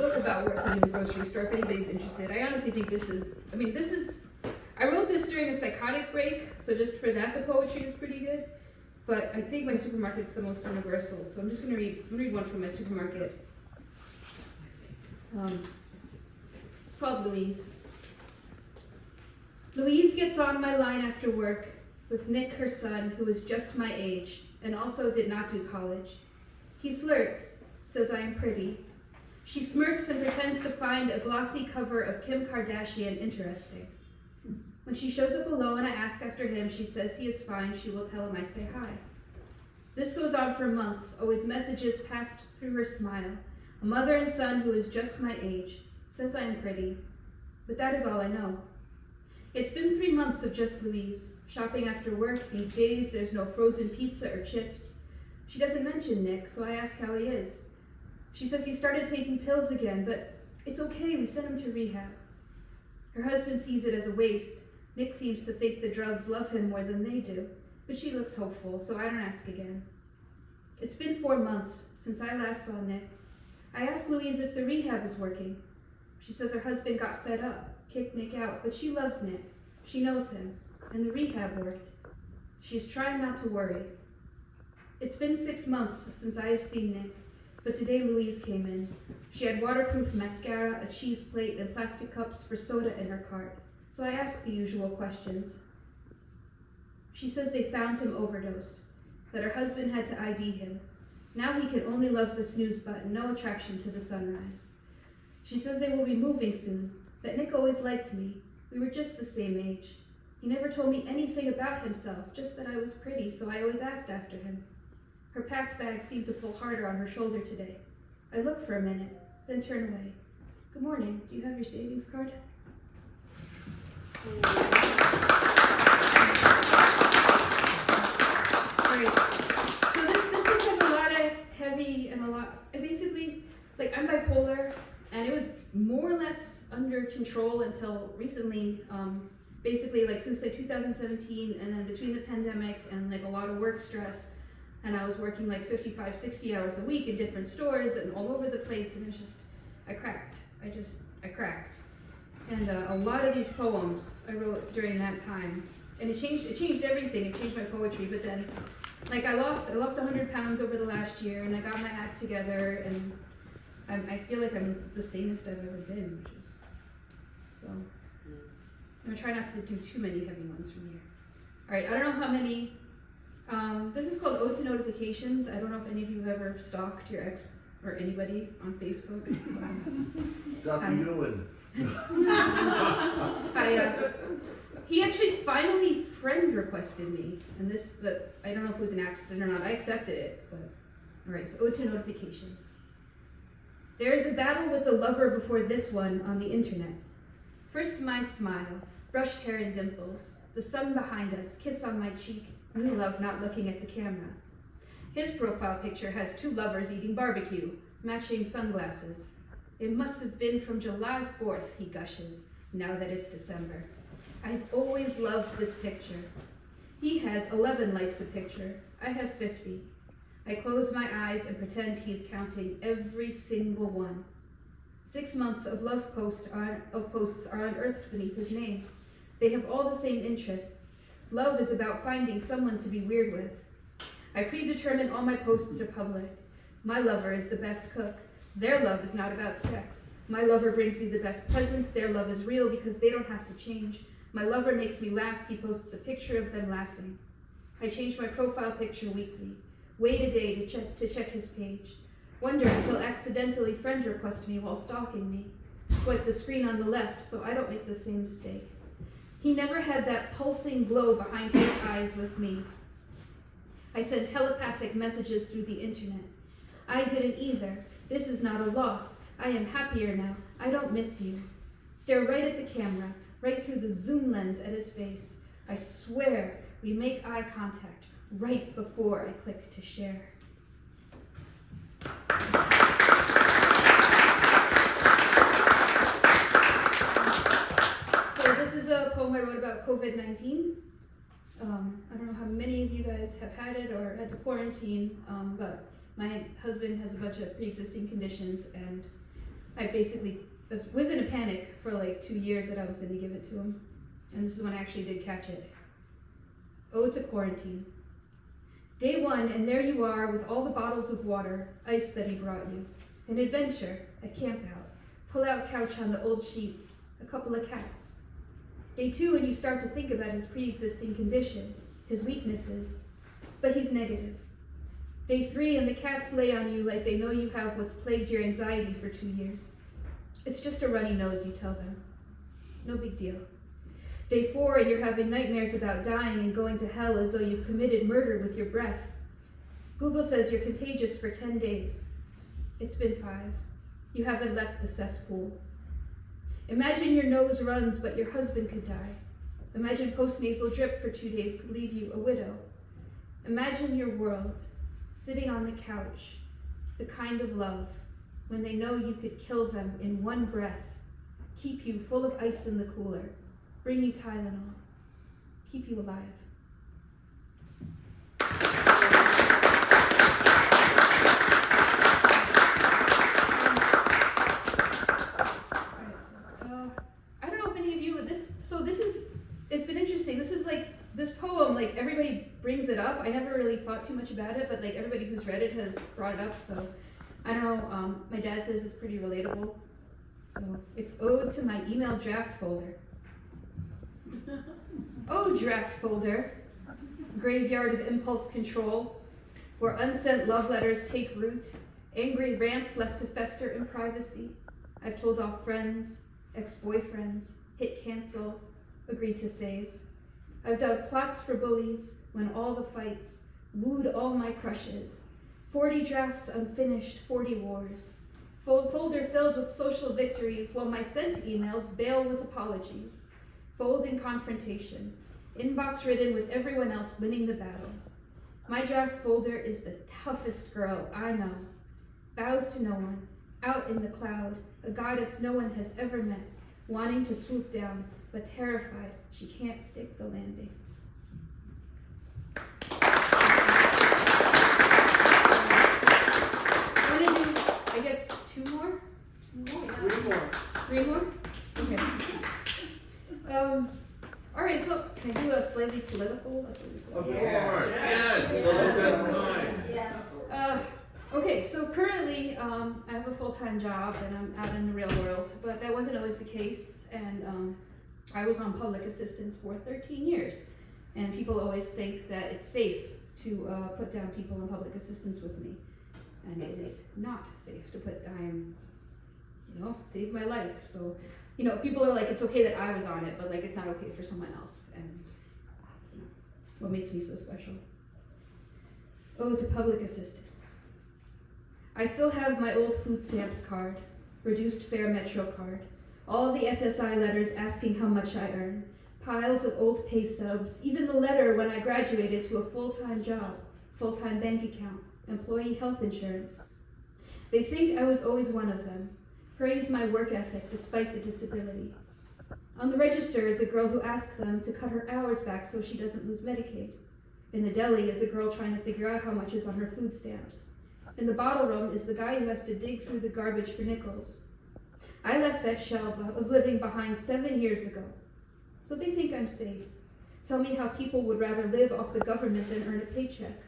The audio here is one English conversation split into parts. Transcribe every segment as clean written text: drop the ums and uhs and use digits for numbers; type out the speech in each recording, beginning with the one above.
book about working in the grocery store if anybody's interested. I honestly think I wrote this during a psychotic break, so just for that the poetry is pretty good. But I think my supermarket's the most universal, so I'm gonna read one from my supermarket. It's called Louise. Louise gets on my line after work with Nick, her son, who is just my age and also did not do college. He flirts, says I am pretty. She smirks and pretends to find a glossy cover of Kim Kardashian interesting. When she shows up alone and I ask after him, she says he is fine. She will tell him I say hi. This goes on for months, always messages passed through her smile. A mother and son who is just my age, says I am pretty, but that is all I know. It's been 3 months of just Louise, shopping after work. These days there's no frozen pizza or chips. She doesn't mention Nick, so I ask how he is. She says he started taking pills again, but it's okay, we sent him to rehab. Her husband sees it as a waste. Nick seems to think the drugs love him more than they do, but she looks hopeful, so I don't ask again. It's been 4 months since I last saw Nick. I asked Louise if the rehab is working. She says her husband got fed up, kicked Nick out, but she loves Nick. She knows him, and the rehab worked. She's trying not to worry. It's been 6 months since I have seen Nick, but today Louise came in. She had waterproof mascara, a cheese plate, and plastic cups for soda in her cart, so I asked the usual questions. She says they found him overdosed, that her husband had to ID him. Now he can only love the snooze button, no attraction to the sunrise. She says they will be moving soon, that Nick always liked me. We were just the same age. He never told me anything about himself, just that I was pretty, so I always asked after him. Her packed bag seemed to pull harder on her shoulder today. I look for a minute, then turn away. Good morning, do you have your savings card? Great. So this book has a lot of heavy and basically, like, I'm bipolar, and it was more or less under control until recently, basically like since like 2017, and then between the pandemic and like a lot of work stress, and I was working like 55, 60 hours a week in different stores and all over the place, and it was just, I cracked. I cracked. And a lot of these poems I wrote during that time, and it changed everything. It changed my poetry, but then, like, I lost 100 pounds over the last year, and I got my act together, and I feel like I'm the sanest I've ever been, which is, so, I'm gonna try not to do too many heavy ones from here. All right, I don't know how many, this is called Ode to Notifications. I don't know if any of you have ever stalked your ex or anybody on Facebook. Dr. Ewan. He actually finally friend requested me, and but I don't know if it was an accident or not. I accepted it, but all right. So Ode to Notifications. There is a battle with the lover before this one on the internet. First my smile, brushed hair and dimples, the sun behind us, kiss on my cheek, new love not looking at the camera. His profile picture has 2 lovers eating barbecue, matching sunglasses. It must have been from July 4th, he gushes, now that it's December. I've always loved this picture. He has 11 likes a picture. I have 50. I close my eyes and pretend he's counting every single one. 6 months of love posts are unearthed beneath his name. They have all the same interests. Love is about finding someone to be weird with. I predetermine all my posts are public. My lover is the best cook. Their love is not about sex. My lover brings me the best presents. Their love is real because they don't have to change. My lover makes me laugh. He posts a picture of them laughing. I change my profile picture weekly. Wait a day to check his page. Wonder if he'll accidentally friend request me while stalking me. Swipe the screen on the left so I don't make the same mistake. He never had that pulsing glow behind his eyes with me. I sent telepathic messages through the internet. I didn't either. This is not a loss. I am happier now. I don't miss you. Stare right at the camera, right through the zoom lens at his face. I swear we make eye contact right before I click to share. So this is a poem I wrote about COVID-19. I don't know how many of you guys have had it or had to quarantine, but my husband has a bunch of pre-existing conditions, and I basically was in a panic for like 2 years that I was going to give it to him. And this is when I actually did catch it. Ode to Quarantine. Day 1, and there you are with all the bottles of water, ice that he brought you. An adventure, a camp out, pull-out couch on the old sheets, a couple of cats. Day 2, and you start to think about his pre-existing condition, his weaknesses, but he's negative. Day 3, and the cats lay on you like they know you have what's plagued your anxiety for 2 years. It's just a runny nose, you tell them. No big deal. Day 4, and you're having nightmares about dying and going to hell as though you've committed murder with your breath. Google says you're contagious for 10 days. It's been 5. You haven't left the cesspool. Imagine your nose runs, but your husband could die. Imagine postnasal drip for 2 days could leave you a widow. Imagine your world, sitting on the couch, the kind of love, when they know you could kill them in one breath, keep you full of ice in the cooler, bring you Tylenol, keep you alive. I don't know if any of you, it's been interesting. This is like, this poem, like everybody brings it up. I never really thought too much about it, but like everybody who's read it has brought it up, so I don't know, my dad says it's pretty relatable. So it's Ode to my email draft folder. Oh, draft folder, graveyard of impulse control, where unsent love letters take root, angry rants left to fester in privacy. I've told off friends, ex-boyfriends, hit cancel, agreed to save. I've dug plots for bullies, when all the fights, wooed all my crushes. 40 drafts unfinished, 40 wars. Folder filled with social victories, while my sent emails bail with apologies. Fold in confrontation, inbox ridden with everyone else winning the battles. My draft folder is the toughest girl I know. Bows to no one, out in the cloud, a goddess no one has ever met, wanting to swoop down, but terrified she can't stick the landing. I'm gonna do, I guess, 2 more? 3 more. 3 more? Okay. All right, so can I do a slightly political? Of course. Yes. That's mine. Yes. Okay, so currently I have a full-time job and I'm out in the real world, but that wasn't always the case, and I was on public assistance for 13 years, and people always think that it's safe to put down people on public assistance with me, and it is not safe to put down, save my life. So, people are like, it's okay that I was on it, but like it's not okay for someone else, and what makes me so special. Ode to public assistance. I still have my old food stamps card, reduced fare Metro card, all the SSI letters asking how much I earn, piles of old pay stubs, even the letter when I graduated to a full-time job, full-time bank account, employee health insurance. They think I was always one of them, praise my work ethic despite the disability. On the register is a girl who asked them to cut her hours back so she doesn't lose Medicaid. In the deli is a girl trying to figure out how much is on her food stamps. In the bottle room is the guy who has to dig through the garbage for nickels. I left that shell of living behind 7 years ago. So they think I'm safe. Tell me how people would rather live off the government than earn a paycheck.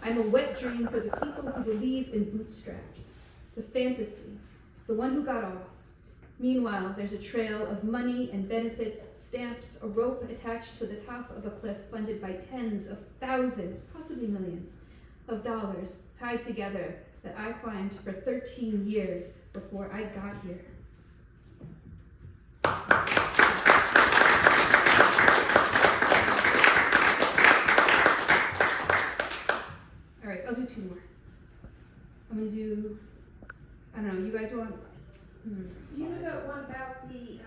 I'm a wet dream for the people who believe in bootstraps. The fantasy, the one who got off. Meanwhile, there's a trail of money and benefits, stamps, a rope attached to the top of a cliff funded by tens of thousands, possibly millions, of dollars tied together that I climbed for 13 years before I got here. All right, I'll do 2 more. I'm gonna do, I don't know, you guys want? You know that one about the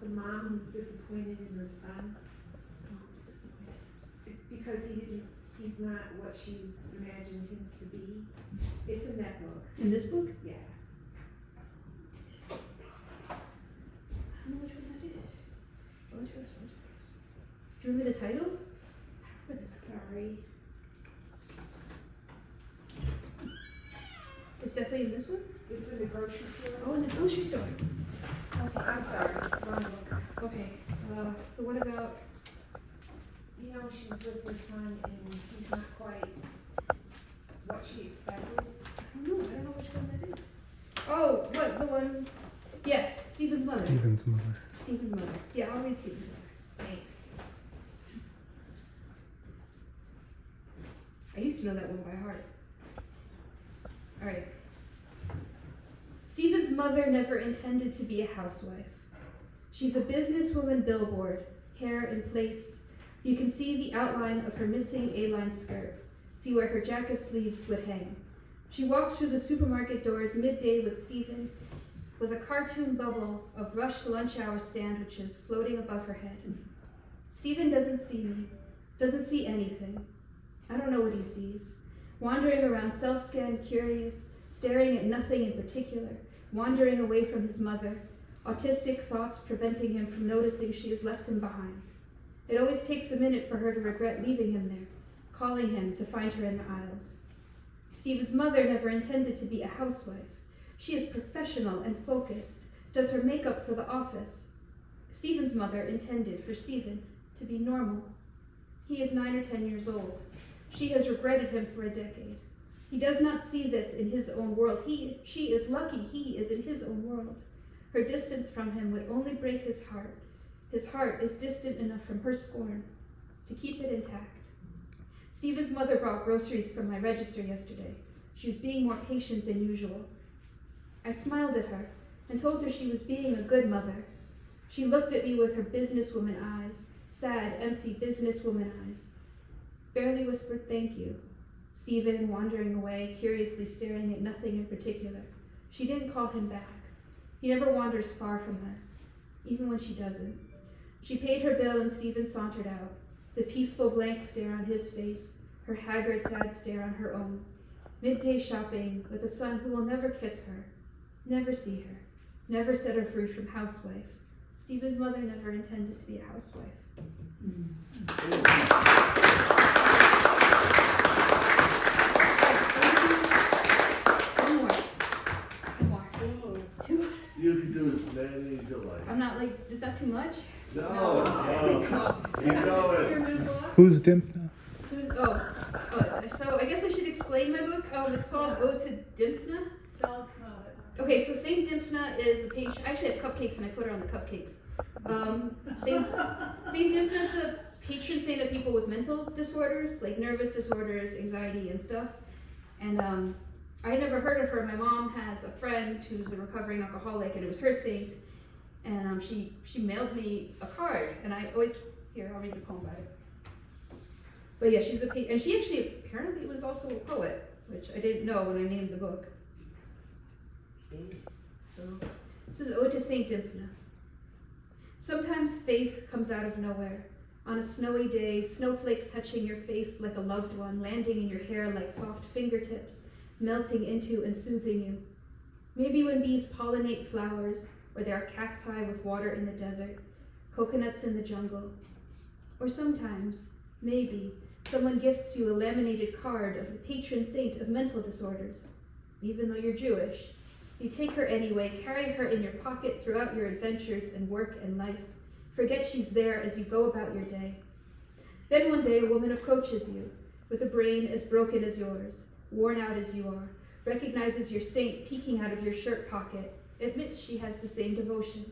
mom who's disappointed in her son? Because he's not what she imagined him to be. It's in that book. In this book? Yeah. I don't know which one that is. Do you remember the title? Sorry. It's definitely in this one? It's in the grocery store. Oh, in the grocery store. Okay, I'm sorry, wrong book. Okay. So what about? You know, she's with her son and he's not quite what she expected. I don't know which one that is. Oh, what the one? Yes, Stephen's mother. Stephen's mother. Stephen's mother. Yeah, I'll read Stephen's mother. Thanks. I used to know that one by heart. All right. Stephen's mother never intended to be a housewife. She's a businesswoman billboard, hair in place. You can see the outline of her missing A-line skirt, see where her jacket sleeves would hang. She walks through the supermarket doors midday with Stephen, with a cartoon bubble of rushed lunch hour sandwiches floating above her head. Stephen doesn't see me, doesn't see anything. I don't know what he sees. Wandering around self-scanned, curious, staring at nothing in particular, wandering away from his mother, autistic thoughts preventing him from noticing she has left him behind. It always takes a minute for her to regret leaving him there, calling him to find her in the aisles. Stephen's mother never intended to be a housewife. She is professional and focused, does her makeup for the office. Stephen's mother intended for Stephen to be normal. He is 9 or 10 years old. She has regretted him for a decade. He does not see this in his own world. She is lucky he is in his own world. Her distance from him would only break his heart. His heart is distant enough from her scorn to keep it intact. Stephen's mother brought groceries from my register yesterday. She was being more patient than usual. I smiled at her and told her she was being a good mother. She looked at me with her businesswoman eyes, sad, empty businesswoman eyes. Barely whispered thank you. Stephen wandering away, curiously staring at nothing in particular. She didn't call him back. He never wanders far from her, even when she doesn't. She paid her bill and Stephen sauntered out, the peaceful blank stare on his face, her haggard, sad stare on her own. Midday shopping with a son who will never kiss her, never see her, never set her free from housewife. Stephen's mother never intended to be a housewife. One more. Two. You can do as many as you like. I'm not like, is that too much? No, keep going. Who's Dimphna? So I guess I should explain my book. It's called Ode to Dimphna. Tell us about it. Okay, so Saint Dimphna is the patron. I actually have cupcakes and I put her on the cupcakes. Saint Dimphna is the patron saint of people with mental disorders, like nervous disorders, anxiety, and stuff. And I had never heard of her. My mom has a friend who's a recovering alcoholic, and it was her saint. And she mailed me a card, and I always I'll read the poem about it. But yeah, she's the and she actually apparently was also a poet, which I didn't know when I named the book. So this is Ode to Saint Dimphna. Sometimes faith comes out of nowhere. On a snowy day, snowflakes touching your face like a loved one, landing in your hair like soft fingertips, melting into and soothing you. Maybe when bees pollinate flowers, or there are cacti with water in the desert, coconuts in the jungle. Or sometimes, maybe, someone gifts you a laminated card of the patron saint of mental disorders. Even though you're Jewish, you take her anyway, carry her in your pocket throughout your adventures and work and life. Forget she's there as you go about your day. Then one day a woman approaches you, with a brain as broken as yours, worn out as you are, recognizes your saint peeking out of your shirt pocket, admits she has the same devotion.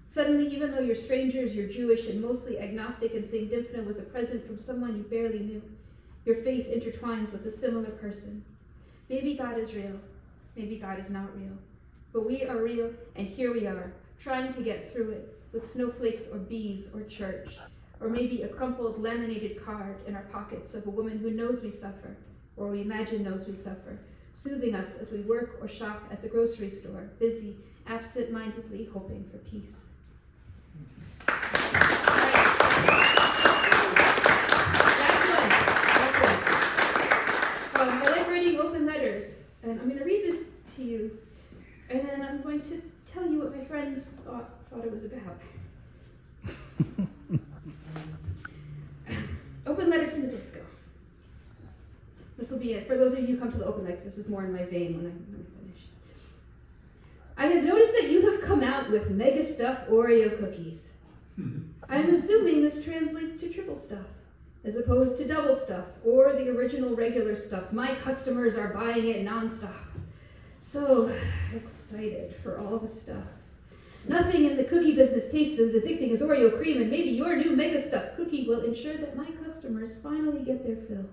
Suddenly, even though you're strangers, you're Jewish and mostly agnostic, and Saint Dimphna was a present from someone you barely knew, your faith intertwines with a similar person. Maybe God is real, maybe God is not real. But we are real, and here we are, trying to get through it, with snowflakes or bees or church, or maybe a crumpled laminated card in our pockets of a woman who knows we suffer, or we imagine knows we suffer, soothing us as we work or shop at the grocery store, busy, absent-mindedly hoping for peace. I like writing open letters, and I'm going to read this to you, and then I'm going to tell you what my friends thought it was about. Open letter to Nabisco. This will be it. For those of you who come to the open nights, this is more in my vein when I finish. I have noticed that you have come out with Mega Stuff Oreo cookies. I am assuming this translates to triple stuff, as opposed to double stuff or the original regular stuff. My customers are buying it nonstop. So excited for all the stuff. Nothing in the cookie business tastes as addicting as Oreo cream, and maybe your new Mega Stuff cookie will ensure that my customers finally get their fill.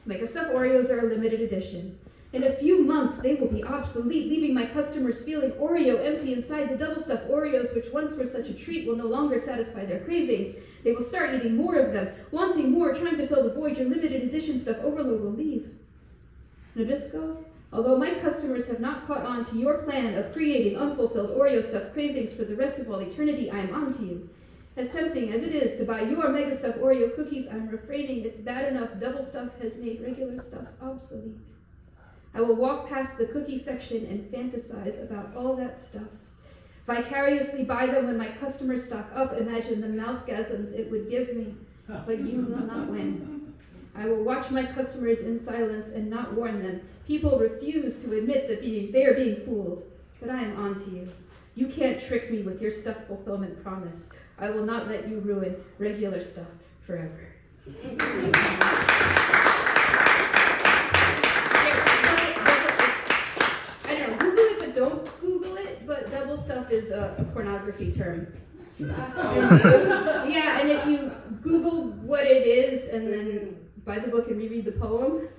Mega Stuff Oreos are a limited edition. In a few months, they will be obsolete, leaving my customers feeling Oreo empty inside. The double stuffed Oreos, which once were such a treat, will no longer satisfy their cravings. They will start eating more of them, wanting more, trying to fill the void your limited edition stuff overload will leave. Nabisco, although my customers have not caught on to your plan of creating unfulfilled Oreo stuffed cravings for the rest of all eternity, I am on to you. As tempting as it is to buy your Mega Stuff Oreo cookies, I'm refraining. It's bad enough double stuff has made regular stuff obsolete. I will walk past the cookie section and fantasize about all that stuff. Vicariously buy them when my customers stock up, imagine the mouthgasms it would give me, but you will not win. I will watch my customers in silence and not warn them. People refuse to admit that they are being fooled, but I am on to you. You can't trick me with your stuff fulfillment promise. I will not let you ruin regular stuff forever. Don't Google it, but double stuff is a pornography term. Yeah, and if you Google what it is and then buy the book and reread the poem.